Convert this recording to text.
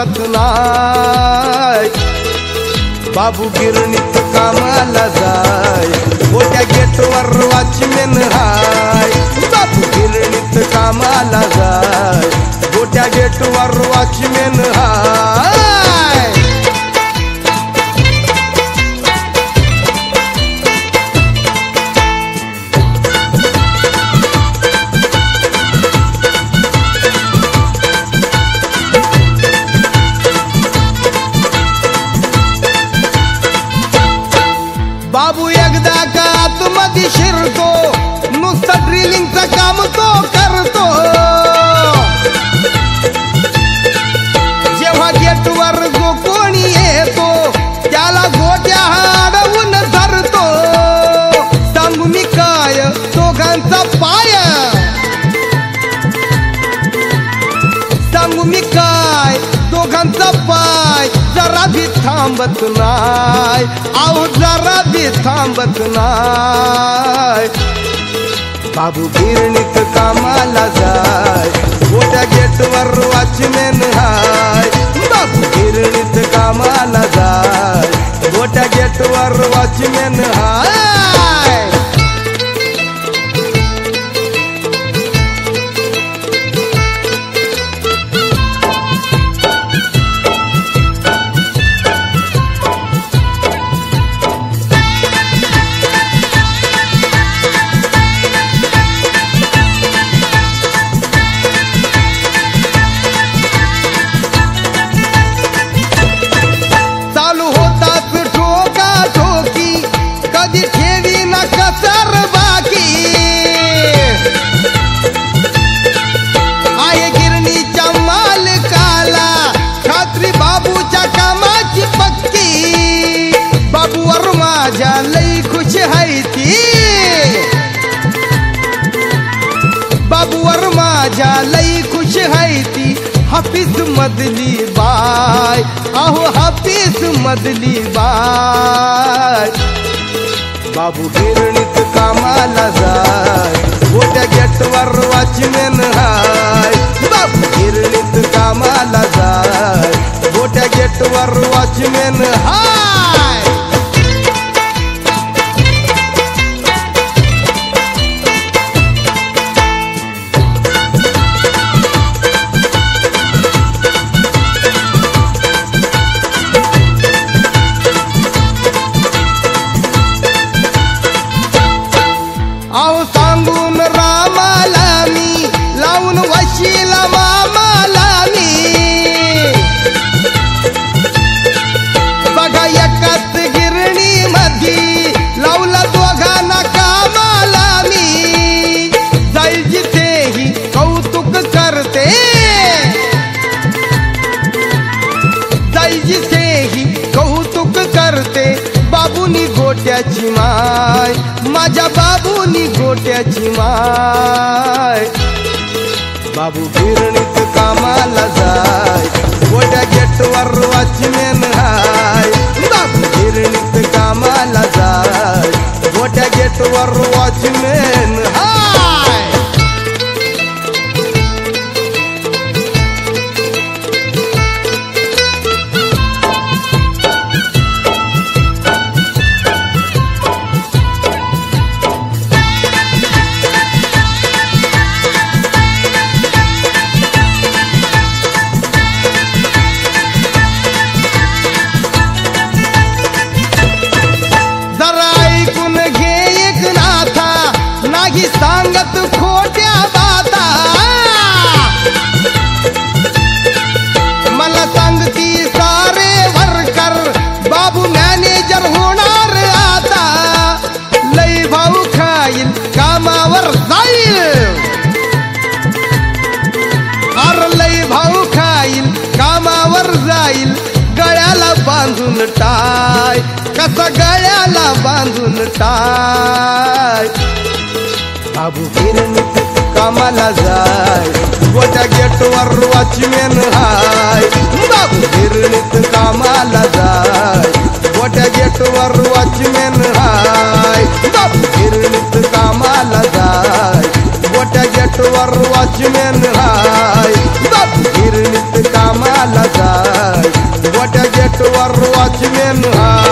थांबत नाय। बाबू गिरणीत कामाला जाय, मोठ्या गेटवर वॉचमॅन हाय। बाबू गिरणीत कामाला जाय, मोठ्या गेटवर वॉचमॅन हाय। बाबू एकदा का आतमध्ये शिरतो, नुसतं ड्रिलिंगचं काम तो करतो। जेव्हा गेटवर जो कोणी येतो, त्याला गोट्या अडवून धरतो। सांगू मी काय दोघांचा पाय, सांगू मी काय दोघांचा पाय, जरा भी थांबत नाय, आहो जरा भी थांबत नाय। बाबू गिरणीत कामाला जाय, मोठ्या गेटवर वॉचमॅन हाय। बाबू गिरणीत कामाला जाय, मोठ्या गेटवर वॉचमॅन हाय। लई खुश है ती, बाबूवर माझ्या लई खुश है ती। हाफिज मधली बाय, आहो हाफिज मधली बाय। बाबू गिरणीत कामाला जाय, मोठ्या गेटवर वॉचमॅन हाय। बाबू गिरणीत कामाला जाय, मोठ्या गेटवर वॉचमॅन हाय। आहो सांगून रामाला मी, लावून वशीला मामाला मी। बघा एकाच गिरणी मधी लावला दोघांना कामाला मी। जाईल जिथेही कौतुक करते, जाईल जिथेही कौतुक करते। बाबूनी गोट्याची माय, माझ्या बाबूनी गोट्याची माय। बाबू गिरणीत कामाला जाय, गोट्या गेटवर वॉचमॅन हाय। बाबू गिरणीत कामाला जाय, गोट्या गेटवर वॉचमॅन हाय। सांगत खोट्या बाता, मला सांगती सारे वर्कर, बाबू मॅनेजर होणार आता। लई भाऊ खाईल कामावर जाईल, अरे लई भाऊ खाईल कामावर जाईल। गळ्याला बांधून टाय, कसा गळ्याला बांधून टाय। बाबू गिरणीत कामाला जाय, गोट्या गेटवर वॉचमॅन हाय। बाबू गिरणीत कामाला जाय, गोट्या गेटवर वॉचमॅन हाय। बाबू गिरणीत कामाला जाय, गोट्या गेटवर वॉचमॅन हाय। बाबू गिरणीत कामाला जाय, गेटवर वॉचमॅन हाय